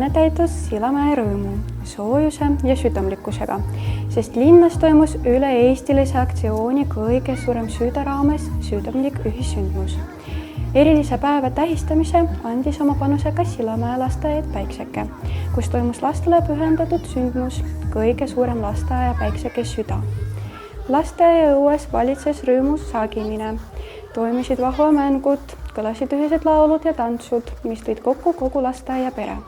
külaline täitus Sillamäe rõõmu, soojuse ja südamlikkusega, sest linnas toimus üle-eestilise aktsiooni kõige suurem süda raames südamlik ühissündmus. Erilise päeva tähistamise andis oma panuse ka Sillamäe lasteaed Päikseke, kus toimus lastele pühendatud sündmus kõige suurem lasteaia Päikseke süda. Lasteaia õues valitses rõõmus saagimine, toimusid vahumängud, kõlasid ühised laulud ja tantsud, mis tõid kokku kogu lasteaia pere.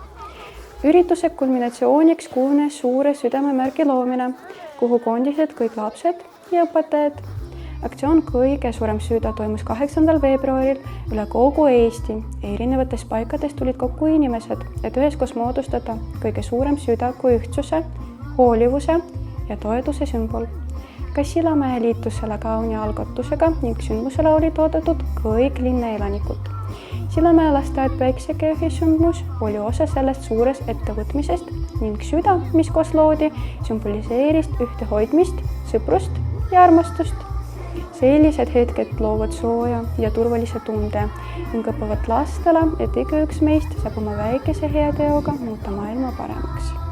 Ürituse kulminatsiooniks kujunes suure südamemärgi loomine, kuhu koondisid kõik lapsed ja õpetajad. Aktsioon kõige suurem süda toimus 8. veebruaril üle kogu Eesti. Erinevates paikades tulid kokku inimesed, et üheskoos moodustada kõige suurem süda kui ühtsuse, hoolivuse ja toetuse sümbol. Ka Sillamäe liitus selle kauni algatusega ning sündmusele olid oodatud kõik linna elanikud. Sillamäe lasteaed Päikseke ühissündmus oli osa sellest suurest ettevõtmisest ning süda, mis koos loodi, sümboliseeris ühtehoidmist, sõprust ja armastust. Sellised hetked loovad sooja ja turvalise tunde ning õppivad lastele, et igaüks meist saab oma väikese hea teoga muuta maailma paremaks.